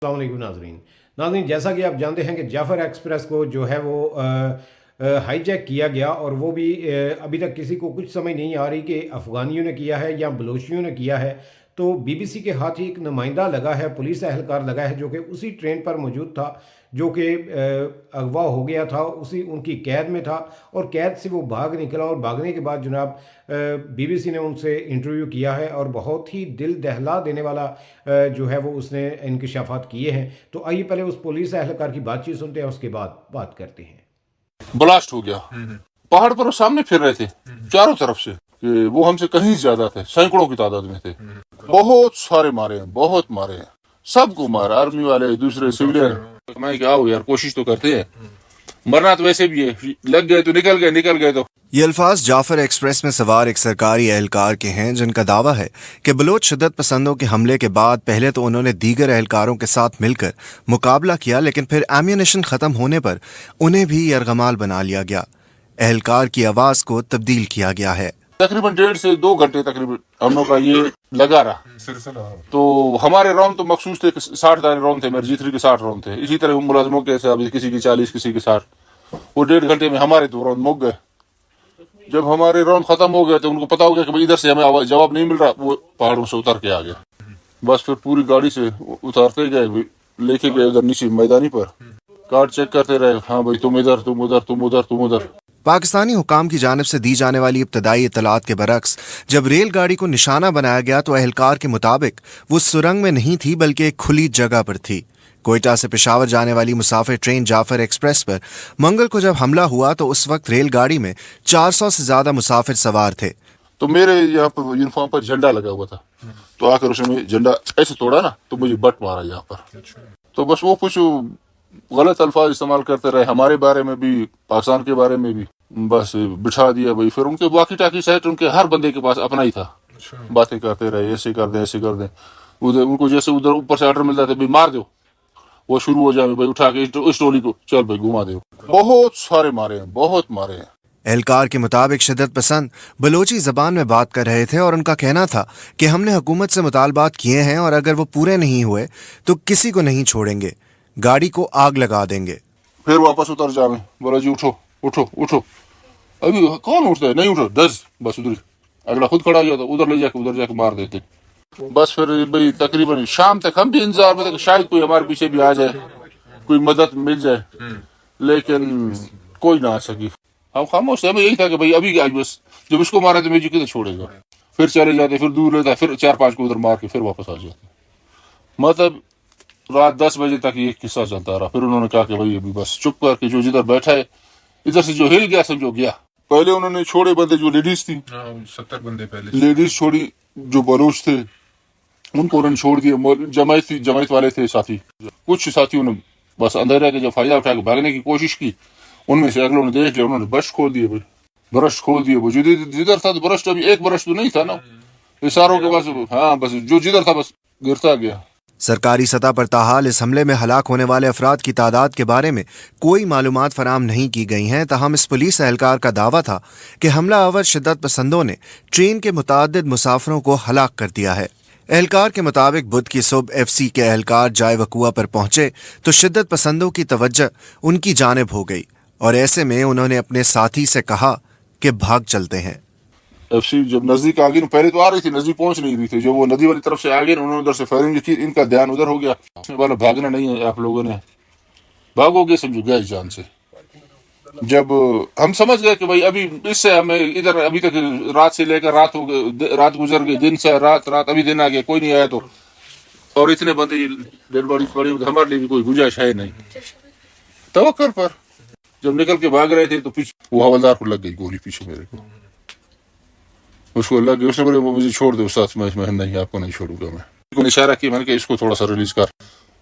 अस्सलाम वालेकुम नाज़रीन। नाज़रीन, जैसा कि आप जानते हैं कि जाफ़र एक्सप्रेस को जो है वो हाईजैक किया गया, और वो भी अभी तक किसी को कुछ समझ नहीं आ रही कि अफ़गानियों ने किया है या बलोचियों ने किया है। तो बीबीसी के हाथ ही एक नुमाइंदा लगा है, पुलिस एहलकार लगा है, जो कि उसी ट्रेन पर मौजूद था, जो कि अगवा हो गया था, उसी उनकी कैद में था, और कैद से वो भाग निकला, और भागने के बाद जनाब बीबीसी ने उनसे इंटरव्यू किया है, और बहुत ही दिल दहला देने वाला जो है वो उसने इंकशाफात किए हैं। तो आइए पहले उस पुलिस एहलकार की बातचीत सुनते हैं, उसके बाद बात करते हैं। ब्लास्ट हो गया, पहाड़ पर वो सामने फिर रहे थे चारों तरफ से कि वो हमसे कहीं ज्यादा थे, सैकड़ों की तादाद में थे। बहुत सारे मारे हैं, बहुत मारे हैं, सबको मारा, आर्मी वाले, दूसरे सिविलियन। मैं क्या हो यार, कोशिश तो करते हैं, मरना तो वैसे भी है, लग गए तो निकल गए, निकल गए तो। ये अल्फाज जाफर एक्सप्रेस में सवार एक सरकारी एहलकार के हैं, जिनका दावा है कि बलोच शिद्दत पसंदों के हमले के बाद पहले तो उन्होंने दीगर एहलकारों के साथ मिलकर मुकाबला किया, लेकिन फिर एम्यूनेशन खत्म होने पर उन्हें भी यरगमाल बना लिया गया। एहलकार की आवाज को तब्दील किया गया है। तकरीबन 1.5 से 2 घंटे तकरीबन हम लोग का ये लगा रहा। तो हमारे राउंड तो मखसूस थे, 60 राउंड थे, मेरे G3 के 60 राउंड थे। इसी तरह मुलाजमों के हिसाब से किसी की 40, किसी के 60। वो 1.5 घंटे में हमारे 2 राउंड मुक गए। जब हमारे राउंड खत्म हो गए तो उनको पता हो गया कि भाई इधर से हमें जवाब नहीं मिल रहा, वो पहाड़ों से उतर के आ गया। बस फिर पूरी गाड़ी से उतारते गए, लेके गए उधर नीचे मैदानी पर, कार्ड चेक करते रहे, हाँ भाई तुम इधर, तुम उधर, तुम उधर, तुम उधर। पाकिस्तानी हुकाम की जानिब से दी जाने वाली इब्तदाई इतलात के बरक्स जब रेलगाड़ी को निशाना बनाया गया तो एहलकार के मुताबिक वो सुरंग में नहीं थी, बल्कि एक खुली जगह पर थी। कोयटा से पेशावर जाने वाली मुसाफिर ट्रेन जाफर एक्सप्रेस पर मंगल को जब हमला हुआ तो उस वक्त रेलगाड़ी में 400 से ज्यादा मुसाफिर सवार थे। तो मेरे यहाँ पर यूनिफॉर्म पर झंडा लगा हुआ था, तो आकर उसने झंडा ऐसे तोड़ा ना, तो मुझे बट मारा यहाँ पर। तो बस वो कुछ गलत अल्फाज इस्तेमाल करते रहे हमारे बारे में भी, पाकिस्तान के बारे में भी, बस बिठा दिया भाई। फिर उनके वाकी टाकी सेट उनके हर बंदे के पास अपना ही था, बातें करते रहे, ऐसे कर दें, ऐसे कर दें। उधर उनको जैसे उधर ऊपर से ऑर्डर मिलता था भाई मार दो, वो शुरू हो जाए भाई उठा के इस टोली को चल भाई घुमा दो। बहुत सारे मारे हैं, बहुत मारे हैं। एहलकार के मुताबिक शिद्दत पसंद बलोची जबान में बात कर रहे थे, और उनका कहना था कि हमने हुकूमत से मुतालबात किए हैं, और अगर वो पूरे नहीं हुए तो किसी को नहीं छोड़ेंगे, गाड़ी को आग लगा देंगे। फिर वापस उतर जावे, बोला जी उठो उठो उठो। अभी कौन उठता है, नहीं उठो, दस बस उधर अगला खुद खड़ा हो जाता, उधर ले जाके उधर जाके मार देते। बस फिर भाई तकरीबन शाम तक हम भी इंतजार में थे कि शायद कोई हमारे पीछे भी आ जाए, कोई मदद मिल जाए, लेकिन कोई ना आ सकी। हम खामोश थे, हमें यही था कि भाई अभी आज बस जब इसको मारा तो मुझे किधर छोड़ेगा। फिर चले जाते, फिर दूर लेता, फिर 4-5 को उधर मार के फिर वापस आ जाते। मतलब रात 10 बजे तक ये किस्सा चलता रहा। फिर उन्होंने कहा कि भाई अभी बस चुप करके जो जिधर बैठा है, इधर से जो हिल गया समझो गया। पहले उन्होंने छोड़े बंदे जो लेडीज थी, 70 बंदे पहले लेडीज छोड़ी, जो बलोच थे उनको उन्होंने छोड़ दिया। जमायत वाले थे साथी, कुछ साथियों ने बस अंधेरे के जब फायदा उठा के भागने की कोशिश की, उनमें से अगलों ने देख लिया, उन्होंने ब्रश खोल दिए, ब्रश खोल दिए। वो जिधर था तो ब्रश, अभी एक ब्रश तो नहीं था ना, ये सारों के पास, हाँ बस जो जिधर था बस गिरता गया। सरकारी सतह पर ताहाल इस हमले में हलाक होने वाले अफराद की तादाद के बारे में कोई मालूमात फराम नहीं की गई हैं। ताहम इस पुलिस एहलकार का दावा था कि हमला आवर शिद्दत पसंदों ने ट्रेन के मुतादिद मुसाफिरों को हलाक कर दिया है। एहलकार के मुताबिक बुध की सुबह FC के एहलकार जाय वकुआ पर पहुंचे तो शिद्दत पसंदों की तवज्जो उनकी जानिब हो गई, और ऐसे में उन्होंने अपने साथी से कहा कि भाग चलते हैं। FC जब नजदीक आ गई, पहले तो आ रही थी, नजदीक पहुंच नहीं रही थी, जब वो नदी वाली तरफ से आ गई, उन्होंने उधर से फायरिंग की, इनका ध्यान उधर हो गया। वाला भागना नहीं है, आप लोगों ने भागोगे समझो गए जान से। जब हम समझ गए कि भाई अभी इससे हमें इधर, अभी तक रात से लेकर रात गुजर गई, दिन से रात अभी दिन आ गया, कोई नहीं आया, तो और इतने बंदे डेड बॉडी पड़ी, हमारे लिए भी कोई गुंजाइश है नहीं। तवक्कुल पर जब निकल के भाग रहे थे तो पीछे वो हवलदार को लग गई गोली, पीछे मेरे को उसको लग गई। उसने बोले मुझे छोड़ दो साथ में, नहीं आपको नहीं छोड़ूंगा। मैं उसको इशारा किया, मैंने कहा इसको थोड़ा सा रिलीज कर।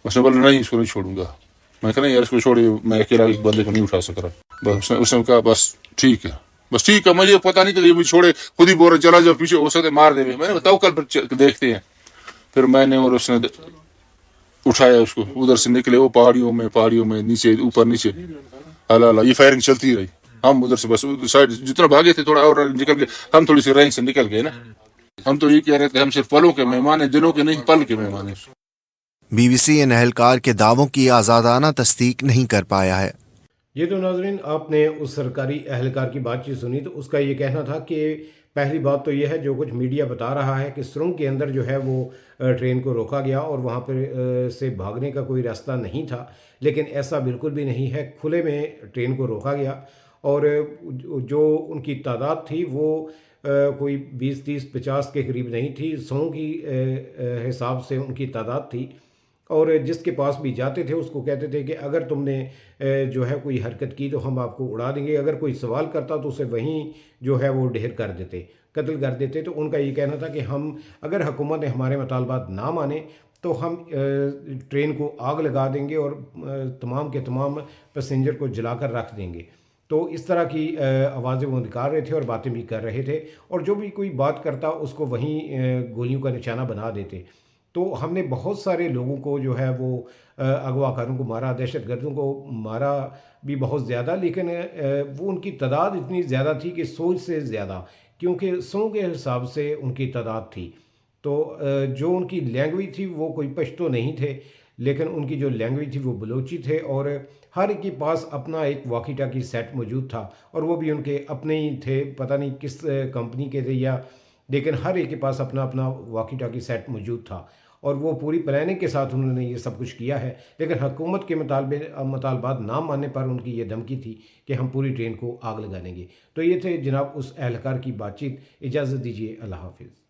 उसने बोला नहीं इसको नहीं छोड़ूंगा। मैं कहा नहीं यार इसको छोड़िए, मैं अकेला एक बंदे को नहीं उठा सक रहा। बस उसने कहा बस ठीक है, बस ठीक है। मुझे पता नहीं था ये मुझे छोड़े, खुद ही बोल रहे चला जाओ पीछे, हो सकते मार दे। मैंने बताओ कल देखते हैं। फिर मैंने और उसने उठाया उसको, उधर से निकले वो पहाड़ियों में नीचे ऊपर नीचे, हला ये फायरिंग चलती रही। हम उधर से बस साइड जितना भागे थे थोड़ा और निकल गए, हम थोड़ी सी रेंज से निकल गए ना। हम तो ये कह रहे थे हम सिर्फ पलों के मेहमान हैं, दिनों के नहीं, पल के मेहमान हैं। BBC इन एहलकार के दावों की आज़ादाना तस्दीक नहीं कर पाया है। ये तो नाजरीन आपने उस सरकारी अहलकार की बातचीत सुनी, तो उसका ये कहना था कि पहली बात तो ये है जो कुछ मीडिया बता रहा है कि सुरंग के अंदर जो है वो ट्रेन को रोका गया और वहाँ पर से भागने का कोई रास्ता नहीं था, लेकिन ऐसा बिल्कुल भी नहीं है। खुले में ट्रेन को रोका गया और जो उनकी तादाद थी वो कोई 20, 30, 50 के करीब नहीं थी, 100 की हिसाब से उनकी तादाद थी। और जिसके पास भी जाते थे उसको कहते थे कि अगर तुमने जो है कोई हरकत की तो हम आपको उड़ा देंगे। अगर कोई सवाल करता तो उसे वहीं जो है वो ढेर कर देते, कत्ल कर देते। तो उनका ये कहना था कि हम अगर हुकूमत ने हमारे मुतालबात ना माने तो हम ट्रेन को आग लगा देंगे और तमाम के तमाम पैसेंजर को जलाकर रख देंगे। तो इस तरह की आवाज़ें वो निकाल रहे थे और बातें भी कर रहे थे, और जो भी कोई बात करता उसको वहीं गोलियों का निशाना बना देते। तो हमने बहुत सारे लोगों को जो है वो अगवाकारों को मारा, दहशतगर्दों को मारा भी बहुत ज़्यादा, लेकिन वो उनकी तादाद इतनी ज़्यादा थी कि 100 से ज़्यादा, क्योंकि 100 के हिसाब से उनकी तादाद थी। तो जो उनकी लैंग्वेज थी वो कोई पश्तो नहीं थे, लेकिन उनकी जो लैंग्वेज थी वो बलोची थे, और हर एक के पास अपना एक वॉकी टाकी सेट मौजूद था, और वो भी उनके अपने ही थे, पता नहीं किस कंपनी के थे या, लेकिन हर एक के पास अपना अपना वॉकी टाकी सेट मौजूद था, और वो पूरी प्लानिंग के साथ उन्होंने ये सब कुछ किया है। लेकिन हुकूमत के मुतालबात ना मानने पर उनकी ये धमकी थी कि हम पूरी ट्रेन को आग लगा देंगे। तो ये थे जनाब उस एहलकार की बातचीत। इजाज़त दीजिए, अल्लाह हाफिज़।